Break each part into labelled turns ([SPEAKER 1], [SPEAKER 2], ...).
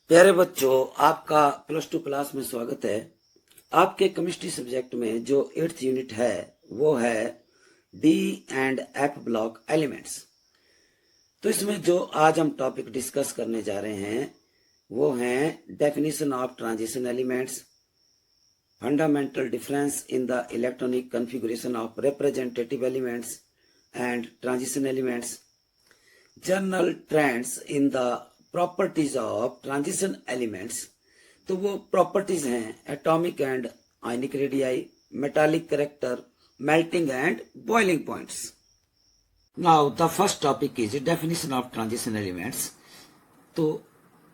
[SPEAKER 1] प्यारे बच्चों, आपका +2 क्लास में स्वागत है। आपके केमिस्ट्री सब्जेक्ट में जो 8th यूनिट है वो है D and F block elements. तो इसमें जो आज हम टॉपिक डिस्कस करने जा रहे हैं वो हैं definition of transition elements, fundamental difference in the electronic configuration of representative elements and transition elements, general trends in the properties of transition elements. तो वो प्रॉपर्टीज हैं atomic and ionic radii, metallic character, melting and boiling points. Now the first topic is definition of transition elements. तो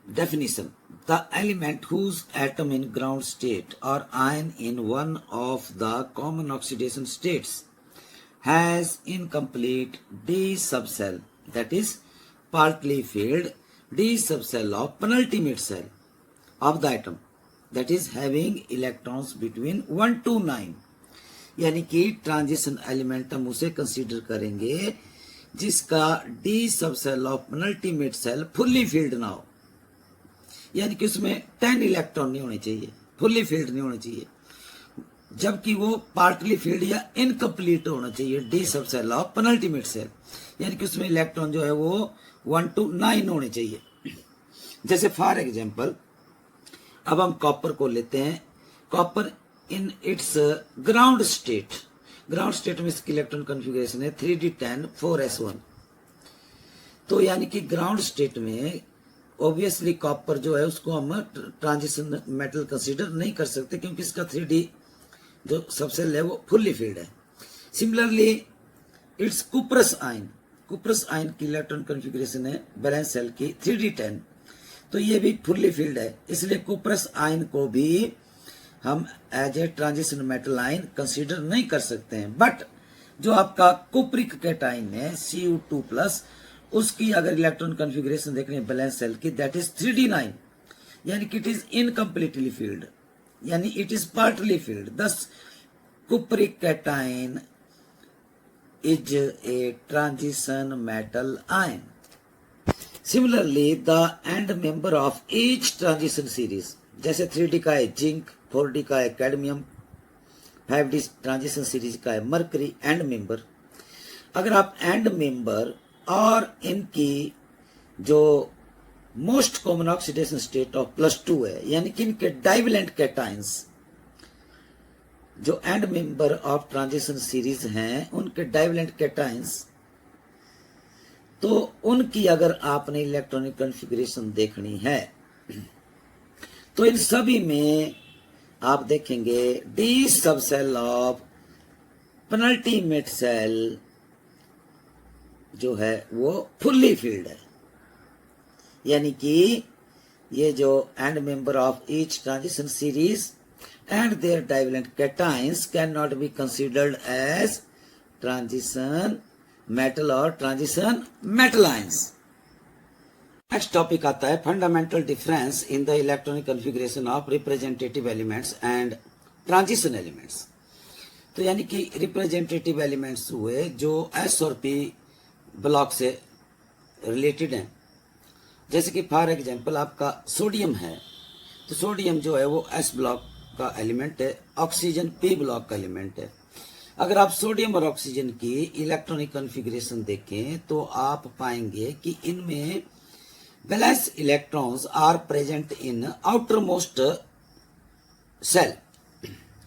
[SPEAKER 1] definition: the element whose atom in ground state or ion in one of the common oxidation states has incomplete d subcell, that is partly filled d subcell of penultimate cell of the atom, that is having electrons between 1 to 9। यानी कि transition element हम उसे consider करेंगे जिसका D subshell of penultimate cell fully field ना हो, यानी कि उसमें 10 इलेक्ट्रॉन नहीं होने चाहिए, फुल्ली फील्ड नहीं होना चाहिए, जबकि वो पार्टली फील्ड या इनकम्प्लीट होना चाहिए D subshell of penultimate cell, यानी कि उसमें इलेक्ट्रॉन जो है वो 1 to 9 होने चाहिए। जैसे फॉर एग्जांपल अब हम कॉपर को लेते हैं। Copper in its ground state में इसकी इलेक्ट्रॉन कॉन्फ़िगरेशन है 3d10 4s1। तो यानी कि ग्राउंड स्टेट में ऑब्वियसली कॉपर जो है उसको हम ट्रांजिशन मेटल कंसीडर नहीं कर सकते क्योंकि इसका 3d जो सबसेल है वो फुल्ली फील्ड है। सिमिलरली इट्स कुप्रस आयन की इलेक्ट्रॉन कॉन्फ़िगरेशन है बैलेंस सेल की 3d10, तो ये भी फुल्ली फील्ड है, इसलिए कुप्रस आयन को भी हम as a transition metal ion consider नहीं कर सकते हैं। बट जो आपका कुप्रिक कैटायन है Cu2+, उसकी अगर इलेक्ट्रॉन कॉन्फ़िगरेशन देख रहे हैं बैलेंस सेल की, दैट इज 3d9, यानी कि इट इज इनकम्प्लीटली फील्ड, यानी it is partially filled. Thus cupric cation is a transition metal ion. Similarly the end member of each transition series, जैसे 3d का है जिंक, 4d का है cadmium, 5d transition series का है mercury and member. अगर आप एंड मेंबर और इनकी जो most common oxidation state of +2 है, यानी कि इनके डाइवेलेंट कैटायंस जो end member of transition series हैं उनके डाइवेलेंट कैटायंस, तो उनकी अगर आपने इलेक्ट्रॉनिक कॉन्फ़िगरेशन देखनी है तो इन सभी में आप देखेंगे D subshell of penultimate cell जो है वो फुल्ली फील्ड है, यानी कि ये जो end member of each transition series and their divalent cations can not be considered as transition metal और transition metal ions. Next topic आता है fundamental difference in the electronic configuration of representative elements and transition elements. तो यानी कि representative elements हुए जो S और P block से रिलेटेड हैं। जैसे कि फॉर एग्जांपल आपका सोडियम है, तो सोडियम जो है वो S ब्लॉक का एलिमेंट है, ऑक्सीजन P ब्लॉक का एलिमेंट है। अगर आप सोडियम और ऑक्सीजन की इलेक्ट्रॉनिक कॉन्फ़िगरेशन देखें तो आप पाएंगे कि इनमें valence electrons are present in outer most shell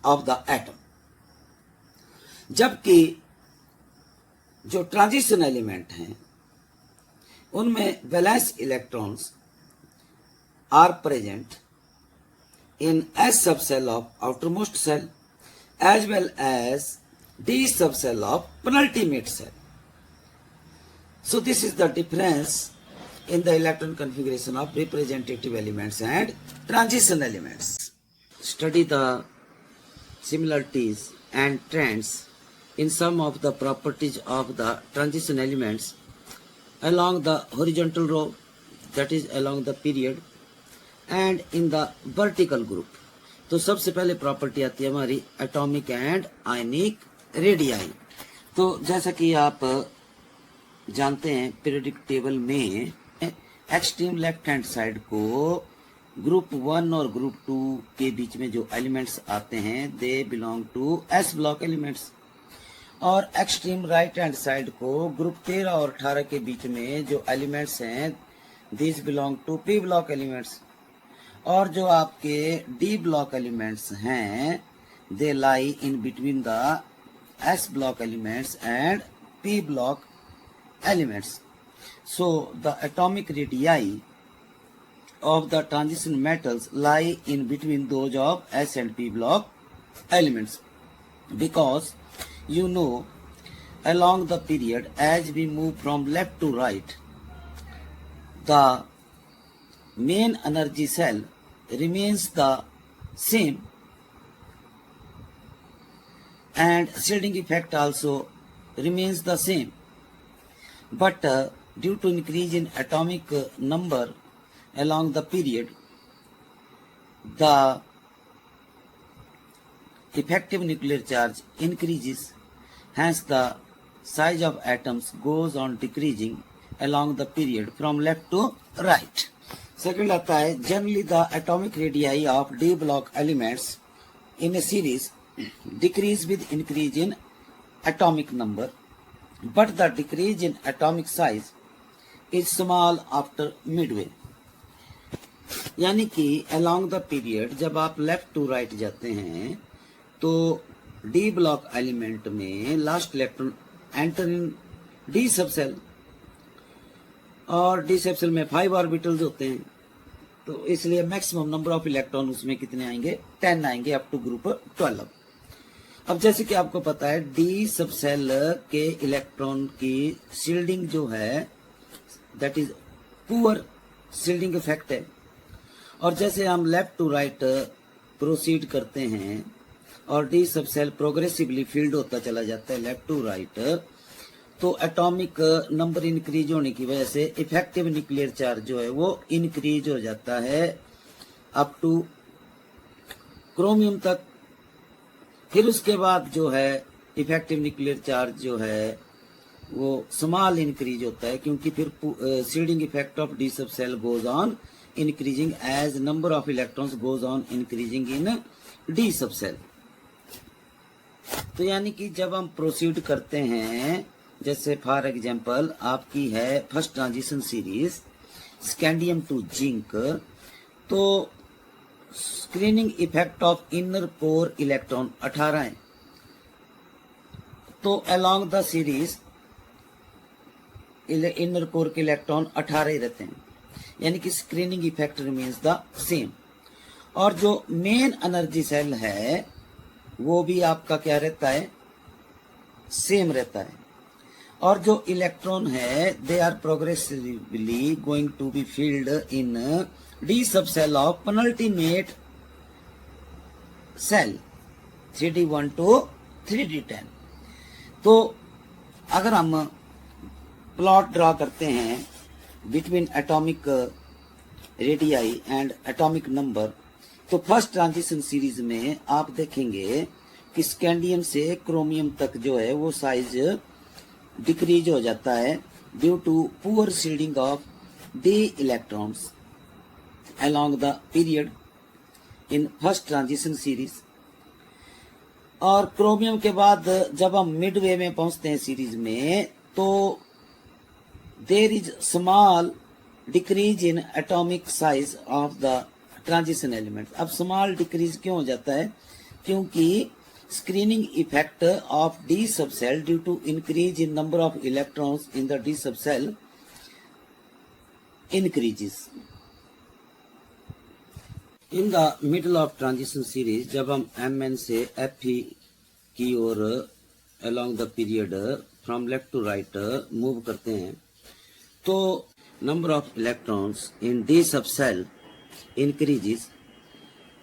[SPEAKER 1] of the atom, जबकि जो ट्रांजिशन एलिमेंट हैं उनमें valence electrons are present in S subshell of outermost shell as well as D subcell of penultimate cell. So this is the difference in the electron configuration of representative elements and transition elements. Study the similarities and trends in some of the properties of the transition elements along the horizontal row, that is along the period, and in the vertical group. तो सबसे पहले property आती है हमारी atomic and ionic radii. तो जैसा कि आप जानते हैं पीरियोडिक टेबल में एक्सट्रीम लेफ्ट हैंड साइड को ग्रुप 1 और ग्रुप 2 के बीच में जो एलिमेंट्स आते हैं they belong to S block elements, और एक्सट्रीम राइट हैंड साइड को ग्रुप 13 और 18 के बीच में जो एलिमेंट्स हैं this belong to P block elements, और जो आपके डी ब्लॉक एलिमेंट्स हैं they lie in between the S block elements and P block elements. So the atomic radii of the transition metals lie in between those of S and P block elements, because you know along the period as we move from left to right, the main energy cell remains the same and shielding effect also remains the same, but due to increase in atomic number along the period, the effective nuclear charge increases, hence the size of atoms goes on decreasing along the period from left to right. Second आता है generally the atomic radii of d block elements in a series decrease with increase in atomic number, but the decrease in atomic size is small after midway. यानी कि along the period जब आप left to right जाते हैं तो D block element में last electron enter in D सब cell, और डी सब सेल में 5 ऑर्बिटल्स होते हैं, तो इसलिए मैक्सिमम नंबर ऑफ इलेक्ट्रॉन उसमें कितने आएंगे 10 आएंगे अप टू ग्रुप 12. अब जैसे कि आपको पता है डी सब सेल के इलेक्ट्रॉन की शील्डिंग जो है that is poor shielding effect है, और जैसे हम लेफ्ट टू राइट प्रोसीड करते हैं और डी सब सेल प्रोग्रेसिवली फील्ड होता चला जाता है लेफ्ट टू राइट, तो एटॉमिक नंबर इंक्रीज होने की वजह से इफेक्टिव न्यूक्लियर चार्ज जो है वो इंक्रीज हो जाता है अप टू क्रोमियम तक. फिर उसके बाद जो है इफेक्टिव न्यूक्लियर चार्ज जो है वो स्मॉल इंक्रीज होता है, क्योंकि फिर शील्डिंग इफेक्ट ऑफ डी सब cell goes on increasing as number of electrons goes on increasing in D सब सेल. तो यानी कि जब हम प्रोसीड करते हैं, जैसे फॉर एग्जांपल आपकी है first transition series scandium to zinc, तो screening effect of inner core electron 18 है, तो along the series inner core के इलेक्ट्रॉन 18 ही रहते हैं, यानी कि screening effect remains the same. और जो मेन एनर्जी सेल है वो भी आपका क्या रहता है सेम रहता है, और जो इलेक्ट्रॉन है they are progressively going to be filled in D सब cell of penultimate shell 3d1 to 3d10. तो अगर हम प्लॉट ड्रा करते हैं between atomic radii and atomic number, तो फर्स्ट ट्रांजिशन सीरीज में आप देखेंगे कि स्कैंडियम से क्रोमियम तक जो है वो साइज डिक्रीज हो जाता है due to poor shielding of D electrons along the period in first transition series. और क्रोमियम के बाद जब हम मिडवे में पहुंचते हैं सीरीज में, तो there is small decrease in atomic size of the transition element. अब स्मॉल डिक्रीज क्यों हो जाता है? क्योंकि स्क्रीनिंग इफेक्ट ऑफ डी सब shell due to increase in number of electrons in the D सब cell increases. In the middle of transition series जब हम Mn से Fe की ओर along the period from left to right move करते हैं, तो number of electrons in D सब cell increases,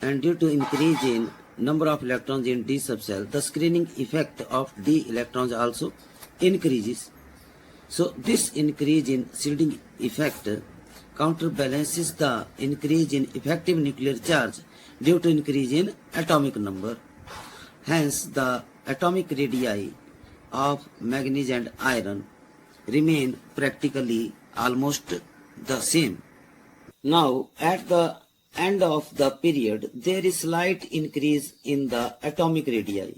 [SPEAKER 1] and due to increase in number of electrons in d subcell, the screening effect of d electrons also increases. So this increase in shielding effect counterbalances the increase in effective nuclear charge due to increase in atomic number. Hence the atomic radii of manganese and iron remain practically almost the same. Now at the end of the period, there is slight increase in the atomic radii.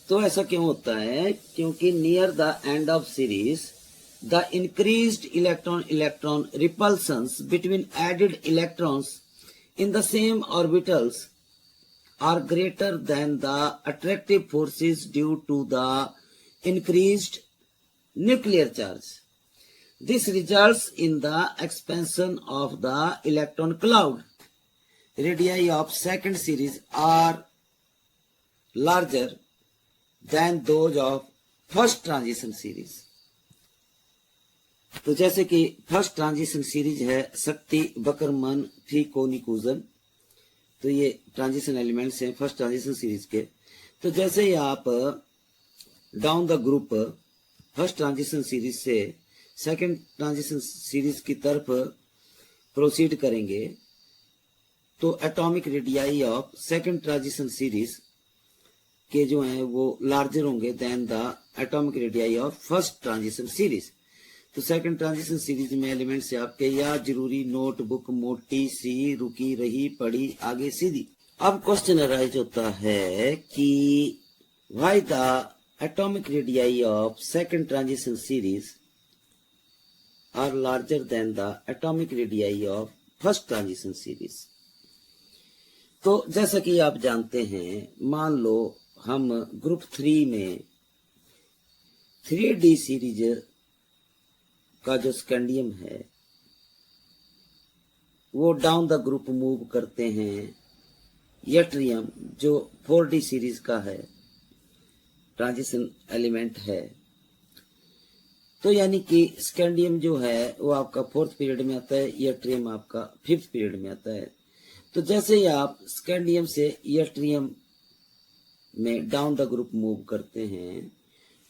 [SPEAKER 1] तो ऐसा क्यों होता है? क्योंकि near the end of series, the increased electron repulsions between added electrons in the same orbitals are greater than the attractive forces due to the increased nuclear charge. This results in the expansion of the electron cloud. Radii of second series are larger than those of first transition series. तो जैसे कि first transition series है शक्ति बकरमन फिकोनिकुजन, तो ये transition elements हैं first transition series के। तो जैसे ही आप down the group first transition series से सेकंड ट्रांजिशन सीरीज की तरफ प्रोसीड करेंगे तो atomic radii of second transition series के जो हैं वो लार्जर होंगे than the atomic radii of first transition series. तो सेकंड ट्रांजिशन सीरीज में एलिमेंट्स से आपके या जरूरी नोटबुक मोटी सी रुकी रही पड़ी आगे सीधी। अब क्वेश्चन अराइज होता है कि why the atomic radii of second transition series are larger than the atomic radii of first transition series. तो जैसा कि आप जानते हैं, मान लो हम ग्रुप 3 में 3D सीरीज का जो स्कैंडियम है वो डाउन द ग्रुप मूव करते हैं यट्रियम जो 4D सीरीज का है ट्रांजिशन एलिमेंट है। तो यानी कि स्कैंडियम जो है वो आपका 4th पीरियड में आता है, यट्रियम आपका 5th पीरियड में आता है। तो जैसे ही आप स्कैंडियम से यट्रियम में डाउन द ग्रुप मूव करते हैं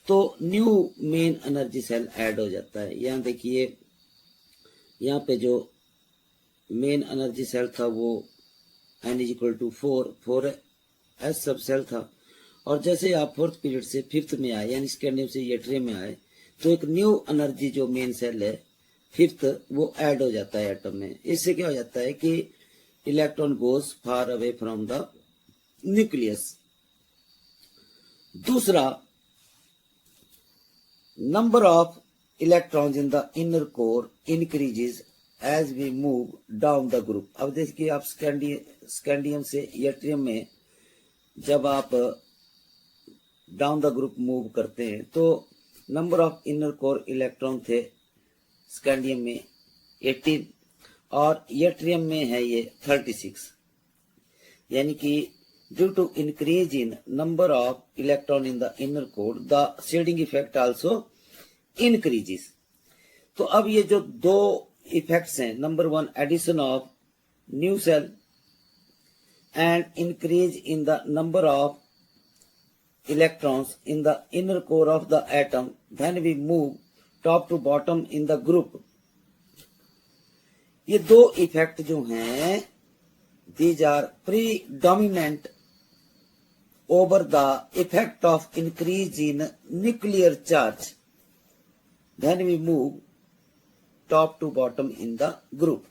[SPEAKER 1] तो new main energy shell add हो जाता है। यहाँ देखिए, यहाँ पे जो मेन एनर्जी सेल था वो n = 4 एस सब सेल था। और जैसे आप 4th पीरियड से 5th में आए यानी स्कैंडियम से यट्रियम में आए तो एक न्यू एनर्जी जो मेन सेल है 5th वो ऐड हो जाता है एटम में। इससे क्या हो जाता है कि electron goes far away from the nucleus. दूसरा, number of electrons in the inner core increases as we move down the group. अब देखिए, आप स्कैंडियम से यट्रियम में जब आप डाउन द ग्रुप मूव करते हैं तो number of inner core electron थे स्कैंडियम में 18 और यट्रियम में है ये 36। यानी कि due to increase in number of electron in the inner core the shielding effect also increases. तो अब ये जो दो इफेक्ट्स हैं, number 1 addition of new shell and increase in the number of electrons in the inner core of the atom, then we move top to bottom in the group. ये दो effect जो हैं these are predominant over the effect of increase in nuclear charge, then we move top to bottom in the group.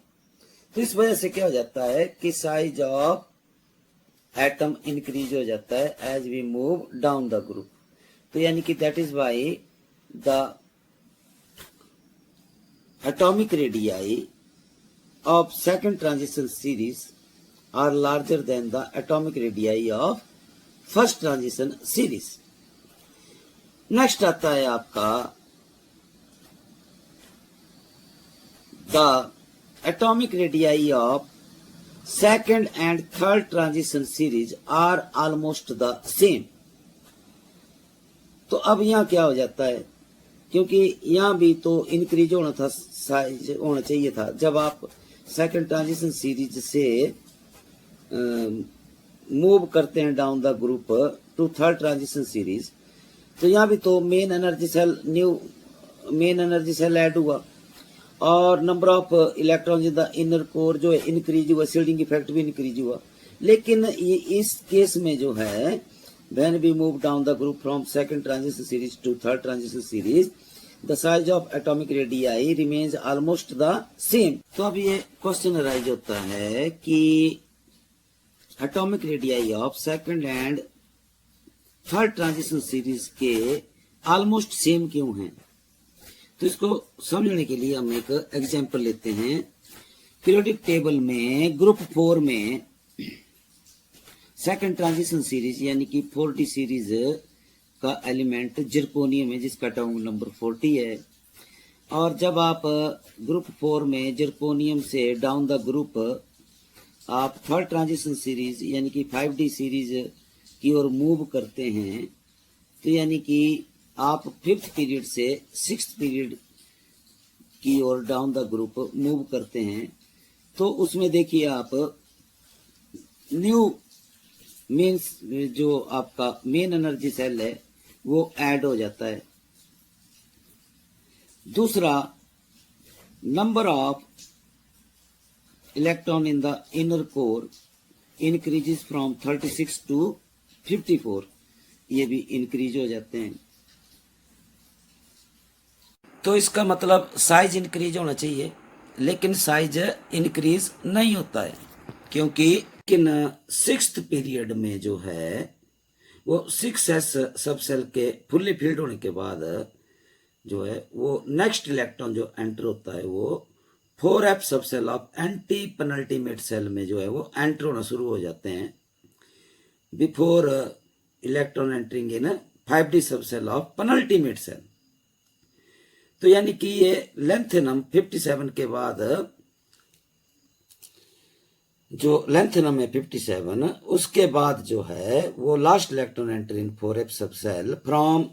[SPEAKER 1] तो इस वजह से क्या हो जाता है कि साइज ऑफ एटम इंक्रीज हो जाता है as we move down the group. तो यानी कि that is why the atomic radii of second transition series are larger than the atomic radii of first transition series. Next आता है आपका the atomic radii of second and third transition series are almost the same। तो अब यहाँ क्या हो जाता है, क्योंकि यहाँ भी तो इंक्रीज होना था, साइज होना चाहिए था जब आप सेकंड ट्रांजिशन सीरीज से मूव करते हैं down the group to third transition series. तो यहाँ भी तो मेन एनर्जी सेल ऐड हुआ और number of electron in the inner core जो है इंक्रीज हुआ, शील्डिंग इफेक्ट भी इंक्रीज हुआ। लेकिन ये इस केस में जो है when we move down the group from second transition series to third transition series the size of atomic radii remains almost the same. तो अब ये क्वेश्चन अराइज होता है कि atomic radii of second and third transition series के almost same क्यों हैं। तो इसको समझने के लिए हम एक एग्जांपल लेते हैं। पीरियोडिक टेबल में ग्रुप 4 में सेकंड ट्रांजिशन सीरीज यानी कि 40 सीरीज का एलिमेंट जिरकोनियम है जिसका एटॉमिक नंबर 40 है। और जब आप ग्रुप 4 में जिरकोनियम से डाउन द ग्रुप आप थर्ड ट्रांजिशन सीरीज यानी कि 5D सीरीज की ओर मूव करते हैं, तो यानी कि आप 5th पीरियड से 6th पीरियड की ओर डाउन द ग्रुप मूव करते हैं, तो उसमें देखिए आप न्यू मीन्स जो आपका मेन एनर्जी सेल है वो ऐड हो जाता है। दूसरा, number of electron in the inner core increases from 36 to 54, ये भी इंक्रीज हो जाते हैं। तो इसका मतलब साइज इंक्रीज होना चाहिए, लेकिन साइज इंक्रीज नहीं होता है, क्योंकि सिक्स्थ पीरियड में जो है वो 6s सब सेल के फुल्ली फिल्ड होने के बाद जो है वो नेक्स्ट इलेक्ट्रॉन जो एंटर होता है वो 4f सब cell of antepenultimate shell में जो है वो एंटर होना शुरू हो जाते हैं before electron entering in 5D सब सेल ऑफ पेनल्टीमेट सेल। तो यानी कि ये लेंथेनम 57 के बाद जो लेंथेनम है 57, उसके बाद जो है वो last electron enter in 4f सब सेल फ्रॉम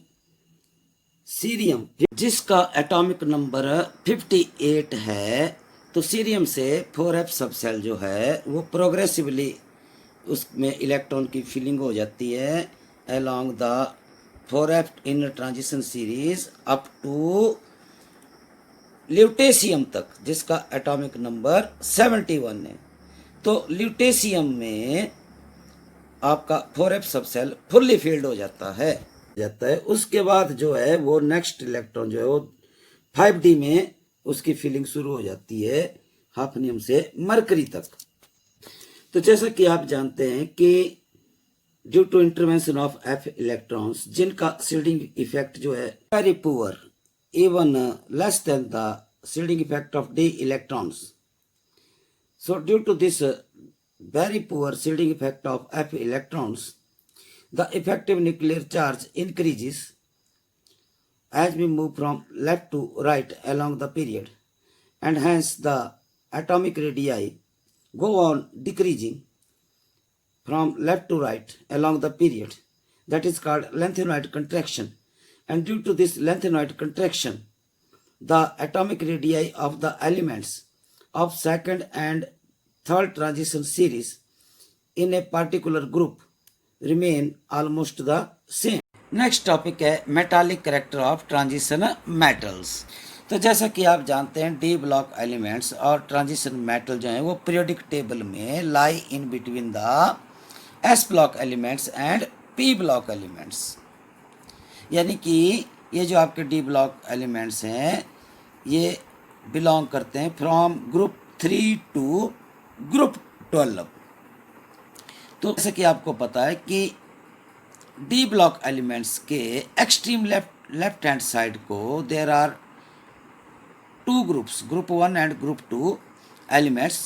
[SPEAKER 1] सीरियम जिसका एटॉमिक नंबर 58 है। तो सीरियम से 4f सब सेल जो है वो प्रोग्रेसिवली उसमें इलेक्ट्रॉन की फिलिंग हो जाती है along the 4f in transition series up to lutetium तक, जिसका एटॉमिक नंबर 71 है। तो ल्यूटेशियम में आपका 4f सब सेल फुल्ली फिल्ड हो जाता है। उसके बाद जो है वो नेक्स्ट इलेक्ट्रॉन जो है वो 5D में उसकी फिलिंग शुरू हो जाती है हाफनियम से मरकरी तक। तो जैसा कि आप जानते हैं कि due to intervention of f electrons जिनका शील्डिंग इफेक्ट जो है very poor even less than the shielding effect of d electrons. So due to this very poor shielding effect of f electrons, the effective nuclear charge increases as we move from left to right along the period, and hence the atomic radii go on decreasing from left to right along the period. That is called lengthenoid contraction. And due to this lengthenoid contraction, the atomic radii of the elements of second and third transition series in a particular group remain almost the same. Next topic है metallic character of transition metals. तो जैसा कि आप जानते हैं D block elements और transition metal जो हैं वो पीरियोडिक टेबल में lie in between the S block elements and P block elements. यानी कि ये जो आपके डी ब्लॉक एलिमेंट्स हैं ये बिलोंग करते हैं फ्रॉम ग्रुप 3 टू ग्रुप 12। तो जैसे कि आपको पता है कि डी ब्लॉक एलिमेंट्स के एक्सट्रीम लेफ्ट हैंड साइड को there are 2 groups, group 1 and group 2 elements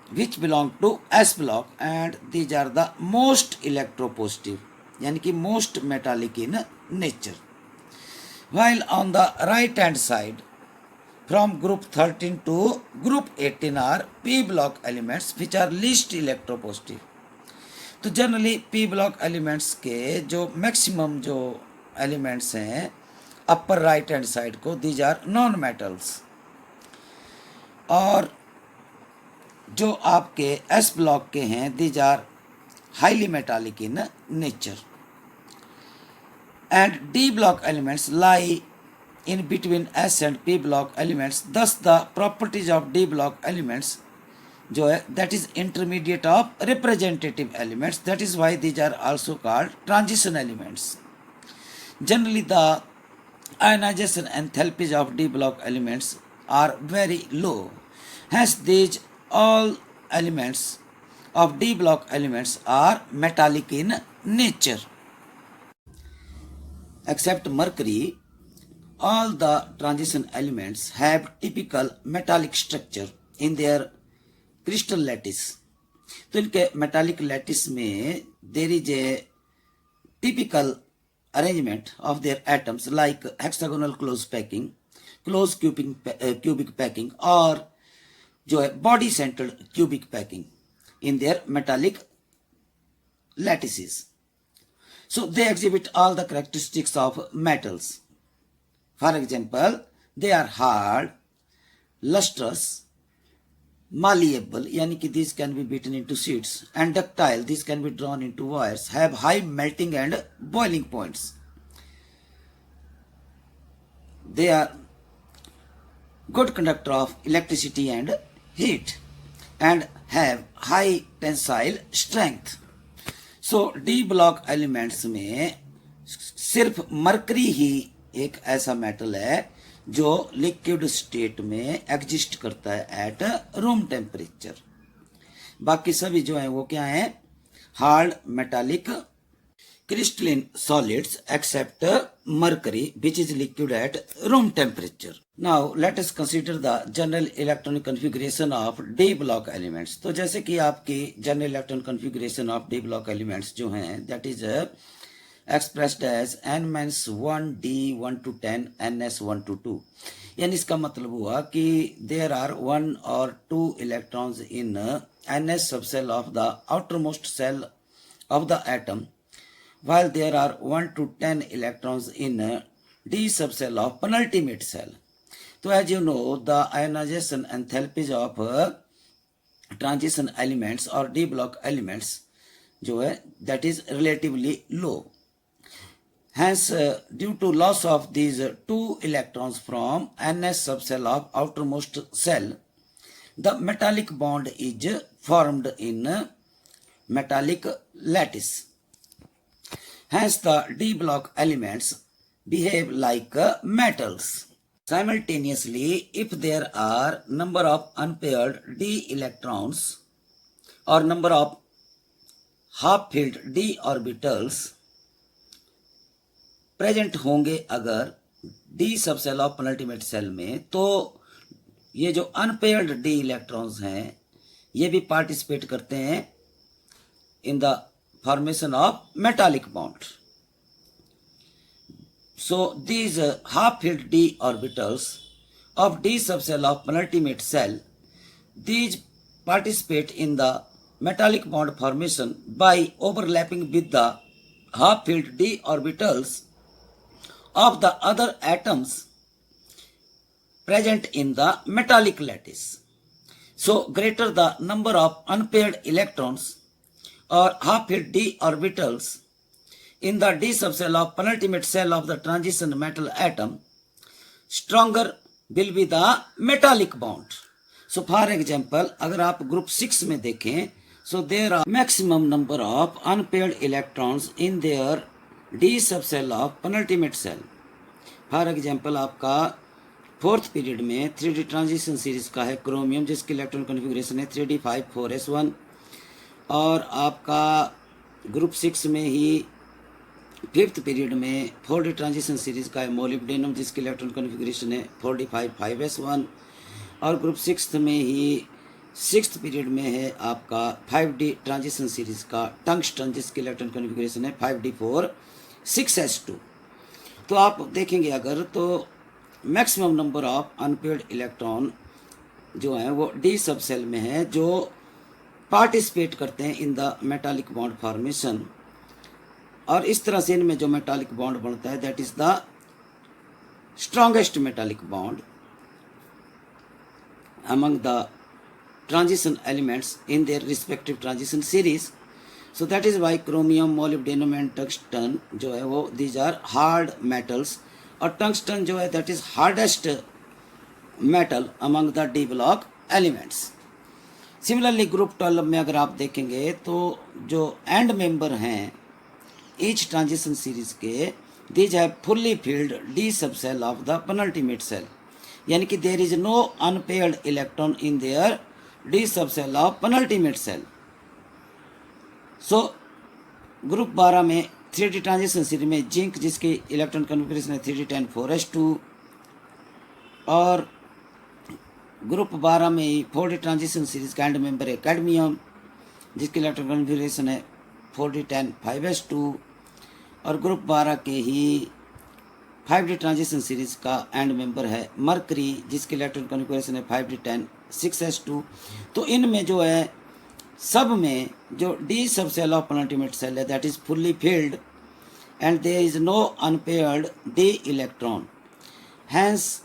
[SPEAKER 1] which belong to S block and these are the most electropositive यानी कि most metallic in nature, while on the right hand side from group 13 to group 18 are p block elements which are least electropositive। तो generally p block elements के जो maximum जो elements हैं upper right hand side को these are non metals, और जो आपके s block के हैं these are highly metallic in nature. And D block elements lie in between S and P block elements. Thus, the properties of D block elements, जो है that is intermediate of representative elements. That is why these are also called transition elements. Generally, the ionization enthalpies of d block elements are very low. Hence these all elements of d block elements are metallic in nature. Except mercury, all the transition elements have typical metallic structure in their crystal lattice. तो इनके metallic lattice में there is a typical arrangement of their atoms like hexagonal close packing, close cubic packing और जो है body centered cubic packing in their metallic lattices. So they exhibit all the characteristics of metals. For example, they are hard, lustrous, malleable, यानी कि these can be beaten into sheets, and ductile, these can be drawn into wires, have high melting and boiling points. They are good conductor of electricity and heat and have high tensile strength. So D block elements में सिर्फ mercury ही एक ऐसा metal है जो liquid state में exist करता है at room temperature. बाकी सभी जो है वो क्या है, hard metallic crystalline solids except mercury which is liquid at room temperature. Now let us consider the general electronic configuration of d block elements. तो जैसे कि आपकी general electron configuration of d block elements जो हैं that is expressed as n-1 to 10 ns1 to 2. यानी इसका मतलब हुआ कि there are 1 or 2 electrons in ns subcell of the outermost cell of the atom, while there are 1 to 10 electrons in D subcell of penultimate cell. So as you know, the ionization enthalpies of transition elements or D block elements जो है that is relatively low. Hence, due to loss of these 2 electrons from NS subcell of outermost cell, the metallic bond is formed in metallic lattice. Hence, the D block elements behave like metals. Simultaneously, if there are number of unpaired D electrons or number of half-filled D orbitals present होंगे अगर D subshell of penultimate shell में, तो ये जो unpaired D electrons हैं ये भी participate करते हैं in the formation of metallic bond. So these half-filled D orbitals of D subcell of penultimate cell, these participate in the metallic bond formation by overlapping with the half-filled D orbitals of the other atoms present in the metallic lattice. So greater the number of unpaired electrons or half-filled D orbitals in the D subcell of penultimate cell of the transition metal atom, stronger will be the metallic bond. So for example, अगर आप group 6 में देखें, so there are maximum number of unpaired electrons in their D subcell of penultimate cell. For example, आपका 4th period में 3D transition series का है chromium जिसकी electron configuration है 3d54s1, और आपका ग्रुप 6 में ही 5th पीरियड में 4D ट्रांजिशन सीरीज का है मोलिब्डेनम जिसकी इलेक्ट्रॉन कॉन्फ़िगरेशन है 4d55s1, और ग्रुप 6 में ही 6th पीरियड में है आपका 5D ट्रांजिशन सीरीज का टंगस्टन जिसकी इलेक्ट्रॉन कॉन्फ़िगरेशन है 5d46s2. तो आप देखेंगे अगर तो maximum number of unpaired electron जो हैं वो डी सब सेल में है जो पार्टिसिपेट करते हैं in the metallic bond formation, और इस तरह से इनमें जो मेटालिक बॉन्ड बनता है that is the strongest metallic bond among the transition elements in their respective transition series. So that is why chromium, molybdenum and tungsten जो है वो these are hard metals, और tungsten जो है that is hardest metal among the D block elements. Similarly group 12 में अगर आप देखेंगे तो जो एंड मेंबर हैं ईच ट्रांजिशन सीरीज के these have fully filled d subcell of the penultimate cell, यानी कि there is no unpaired electron in their d subcell of penultimate cell. So group 12 में 3d ट्रांजिशन सीरीज में zinc जिसकी electron configuration है 3d10 4s2, और group 12 में ही 4d transition series का and member है कैडमियम जिसकी इलेक्ट्रॉन कन्फिगरेशन है 4d10 5s2, और ग्रुप 12 के ही 5d ट्रांजिशन सीरीज का एंड मेंबर है मरकरी जिसकी इलेक्ट्रॉन कन्फिगरेशन है 5d10 6s2। तो इनमें जो है सब में जो डी सब सेल ऑफ पेनल्टीमेट सेल है that is fully filled and there is no unpaired D electron, hence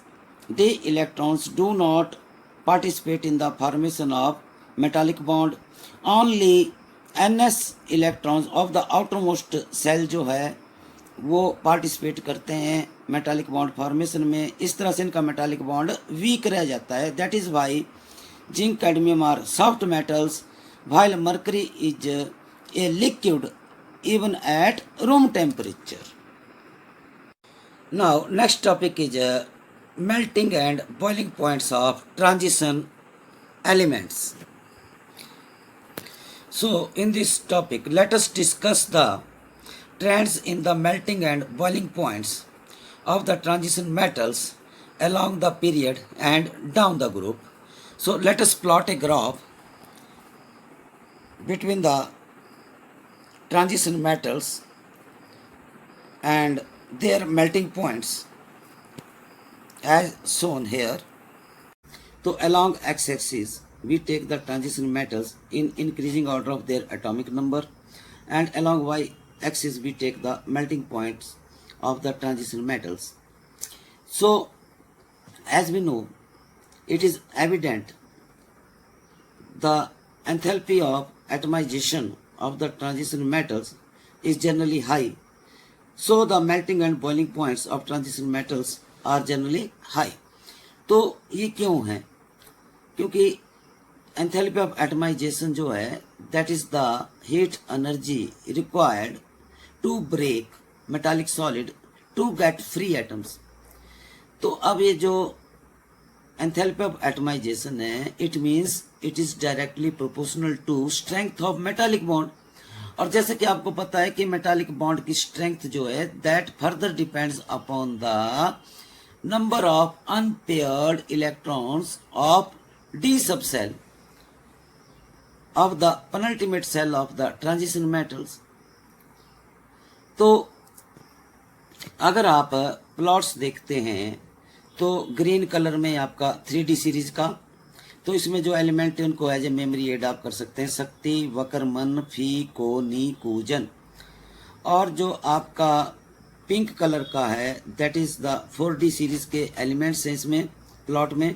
[SPEAKER 1] D electrons do not participate in the formation of metallic bond, only ns electrons of the outermost shell जो है वो participate करते हैं metallic bond formation में। इस तरह से इनका मेटालिक बॉन्ड वीक रह जाता है। That is why zinc cadmium are soft metals while mercury is a liquid even at room temperature. Now next topic is melting and boiling points of transition elements. So in this topic let us discuss the trends in the melting and boiling points of the transition metals along the period and down the group. So let us plot a graph between the transition metals and their melting points as shown here. So along x-axis we take the transition metals in increasing order of their atomic number, and along y-axis we take the melting points of the transition metals. So as we know, it is evident the enthalpy of atomization of the transition metals is generally high, so the melting and boiling points of transition metals are generally high. तो ये क्यों है? क्योंकि enthalpy of atomization जो है that is the heat energy required to break metallic solid to get free atoms. तो अब ये जो enthalpy of atomization है it means it is directly proportional to strength of metallic bond, और जैसे कि आपको पता है कि metallic bond की strength जो है that further depends upon the number of unpaired electrons of d subcell of the penultimate cell of the transition metals. तो अगर आप प्लॉट्स देखते हैं तो ग्रीन कलर में आपका 3D सीरीज का, तो इसमें जो एलिमेंट है उनको एज ए मेमोरी एड आप कर सकते हैं शक्ति, वक्रमन, फी, को, नी, कूजन। और जो आपका पिंक कलर का है that is the 4D series के एलिमेंट्स हैं इसमें प्लॉट में,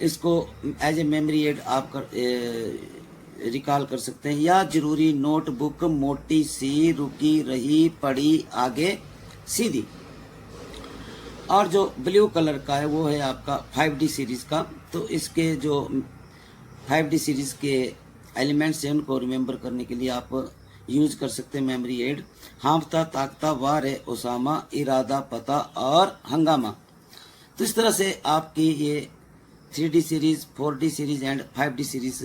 [SPEAKER 1] इसको एज ए मेमोरी एड आप रिकॉल कर सकते हैं, या जरूरी नोटबुक मोटी सी रुकी रही पड़ी आगे सीधी। और जो ब्लू कलर का है वो है आपका 5D सीरीज का, तो इसके जो 5D सीरीज के एलिमेंट्स हैं उनको रिमेंबर करने के लिए आप यूज कर सकते हैं मेमोरी एड। हांफता, ताकता, वार है, ओसामा, इरादा, पता और हंगामा। तो इस तरह से आपकी ये 3D series, 4D series and 5D series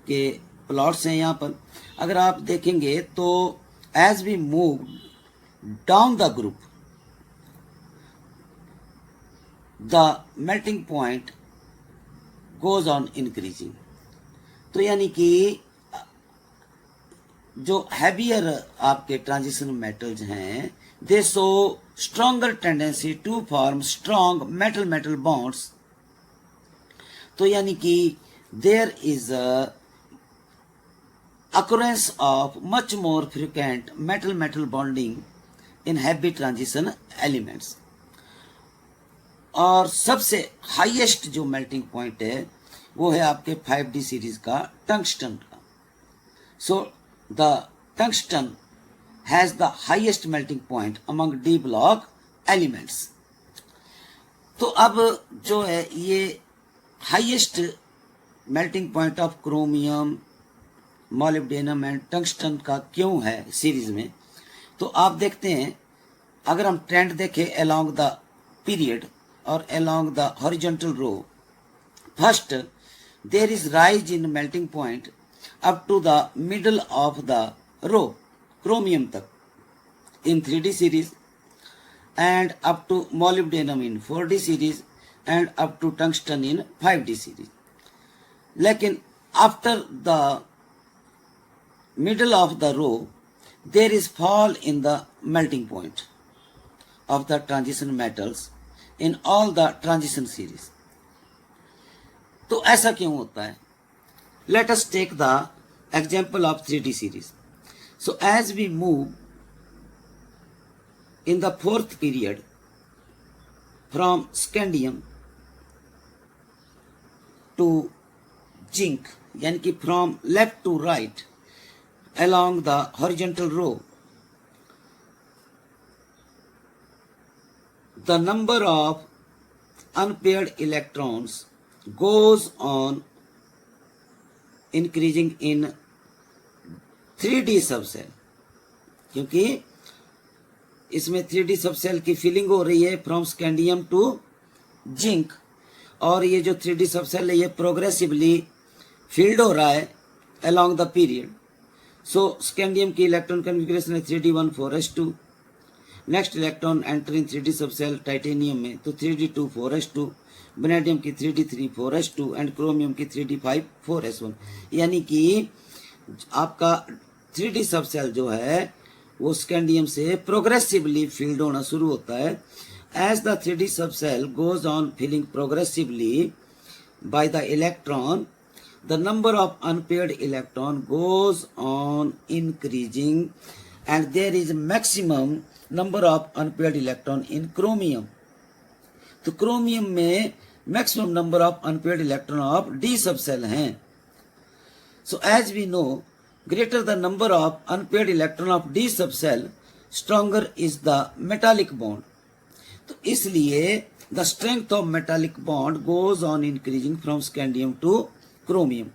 [SPEAKER 1] के प्लॉट्स हैं यहाँ पर। अगर आप देखेंगे तो as we move down the group the melting point goes on increasing. तो यानी कि जो हैवियर आपके ट्रांजिशन मेटल्स हैं they show stronger tendency to form strong metal metal bonds. तो यानी कि there is occurrence of much more frequent metal metal bonding in heavy transition elements। और सबसे हाईएस्ट जो मेल्टिंग पॉइंट है वो है आपके 5D सीरीज का टंगस्टन का। So the tungsten has the highest melting point among D block elements. तो अब जो है ये highest melting point of chromium, molybdenum and tungsten का क्यों है सीरीज में, तो आप देखते हैं अगर हम ट्रेंड देखें along the period और along the horizontal row, first there is rise in melting point up to the middle of the row chromium तक in 3D series and up to molybdenum in 4D series and up to tungsten in 5D series. लेकिन after the middle of the row there is fall in the melting point of the transition metals in all the transition series. तो ऐसा क्यों होता है? Let us take the example of 3D series. So as we move in the fourth period from scandium to zinc, यानी कि from left to right along the horizontal row, the number of unpaired electrons goes on increasing in 3D subshell, क्योंकि इसमें 3D subshell की filling हो रही है from scandium to zinc, और ये जो 3D सबसेल है ये प्रोग्रेसिवली फील्ड हो रहा है along the period. So scandium की इलेक्ट्रॉन कन्फिगरेशन है 3d1 4s2. Next electron enter in 3D subshell titanium में तो 3d2 4s2, वेनेडियम की 3d3 4s2 एंड क्रोमियम की 3d5 4s1. यानी कि आपका 3D सबसेल जो है वो स्कैंडियम से प्रोग्रेसिवली फील्ड होना शुरू होता है. As the 3D subshell goes on filling progressively by the electron, the number of unpaired electron goes on increasing and there is maximum number of unpaired electron in chromium. तो chromium में maximum number of unpaired electron of D subcell हैं. So as we know, greater the number of unpaired electron of D subcell, stronger is the metallic bond. तो इसलिए the strength of metallic bond goes on increasing from scandium to chromium.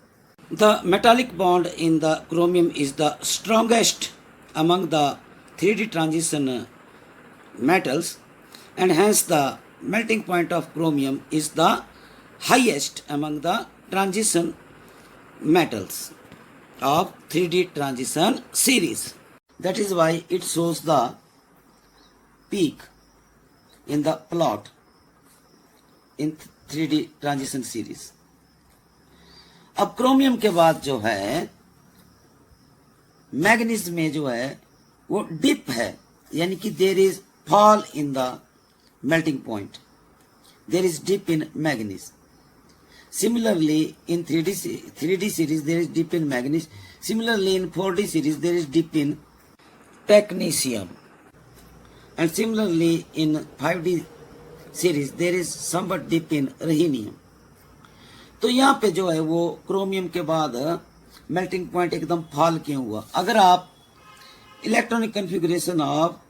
[SPEAKER 1] The metallic bond in the chromium is the strongest among the 3D transition metals, and hence the melting point of chromium is the highest among the transition metals of 3D transition series. That is why it shows the peak in the plot in 3D transition series. अब chromium के बाद जो है manganese में जो है वो dip है, यानी कि there is fall in the melting point, there is dip in manganese. Similarly in 3D series there is dip in manganese. Similarly in 4D series there is dip in technetium, and similarly in 5D series there is somewhat dip in rhenium. तो यहाँ पे जो है वो chromium के बाद melting point एकदम fall क्यों हुआ? अगर आप electronic configuration of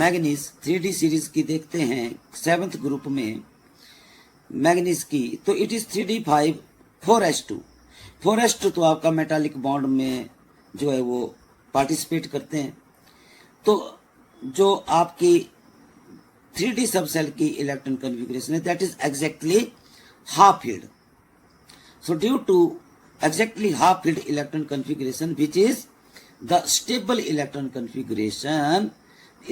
[SPEAKER 1] manganese 3D series की देखते हैं 7th ग्रुप में मैग्नीज की, तो it is 3d5 4s2. 4s2 तो आपका मेटालिक बॉन्ड में जो है वो पार्टिसिपेट करते हैं. तो जो आपकी 3D सबसेल की इलेक्ट्रॉन कन्फिगरेशन है that is exactly half field. So due to exactly half filled electron configuration, which is the stable electron configuration,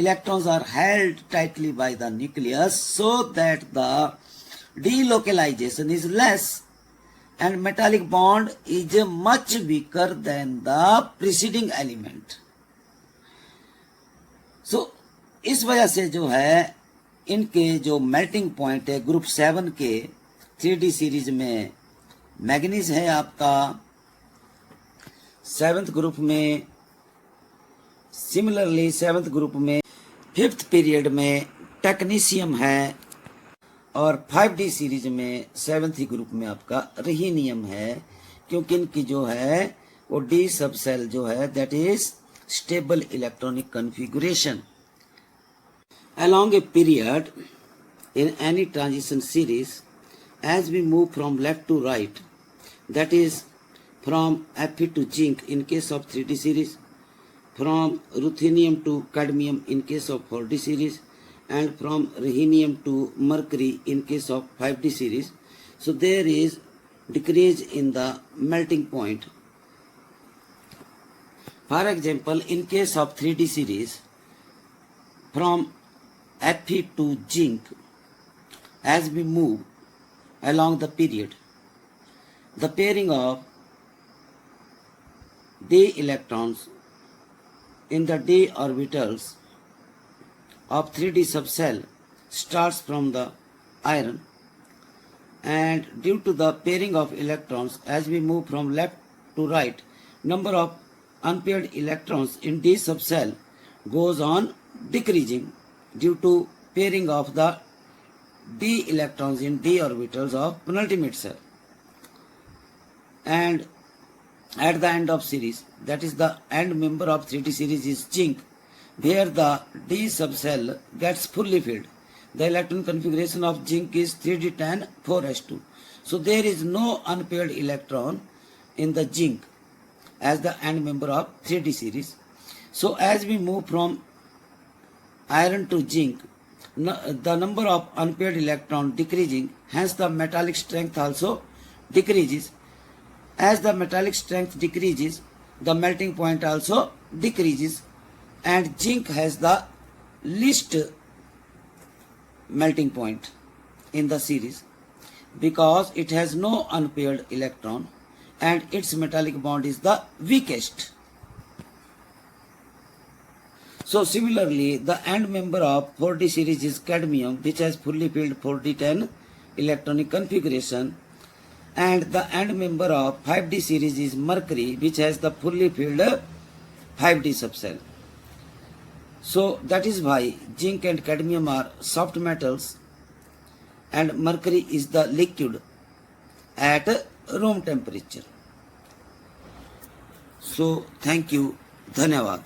[SPEAKER 1] electrons are held tightly by the nucleus so that the delocalization is less and metallic bond is much weaker than the preceding element. So इस वजह से जो है इनके जो melting point है group 7 के 3D series में मैग्नीज है आपका 7th ग्रुप में. सिमिलरली 7th ग्रुप में 5th पीरियड में टेक्नीशियम है, और 5D सीरीज में 7th ही ग्रुप में आपका रहीनियम है, क्योंकि इनकी जो है वो डी सबसेल जो है that is stable electronic configuration. Along a period in any transition series, as we move from left to right, that is from Fe to zinc in case of 3D series, from ruthenium to cadmium in case of 4D series, and from rhenium to mercury in case of 5D series. So there is decrease in the melting point. For example, in case of 3D series, from Fe to zinc, as we move along the period, the pairing of d electrons in the d orbitals of 3D subcell starts from the iron, and due to the pairing of electrons as we move from left to right, number of unpaired electrons in d subcell goes on decreasing due to pairing of the d electrons in d orbitals of penultimate cell. And at the end of series, that is the end member of 3D series is zinc, where the d subcell gets fully filled. The electron configuration of zinc is 3d10 4s2. So there is no unpaired electron in the zinc as the end member of 3D series. So as we move from iron to zinc, the number of unpaired electron decreasing, hence the metallic strength also decreases. As the metallic strength decreases, the melting point also decreases, and zinc has the least melting point in the series because it has no unpaired electron and its metallic bond is the weakest. So similarly, the end member of 4D series is cadmium, which has fully filled 4d10 electronic configuration, and the end member of 5D series is mercury, which has the fully filled 5D subcell. So that is why zinc and cadmium are soft metals and mercury is the liquid at room temperature. So thank you, धन्यवाद.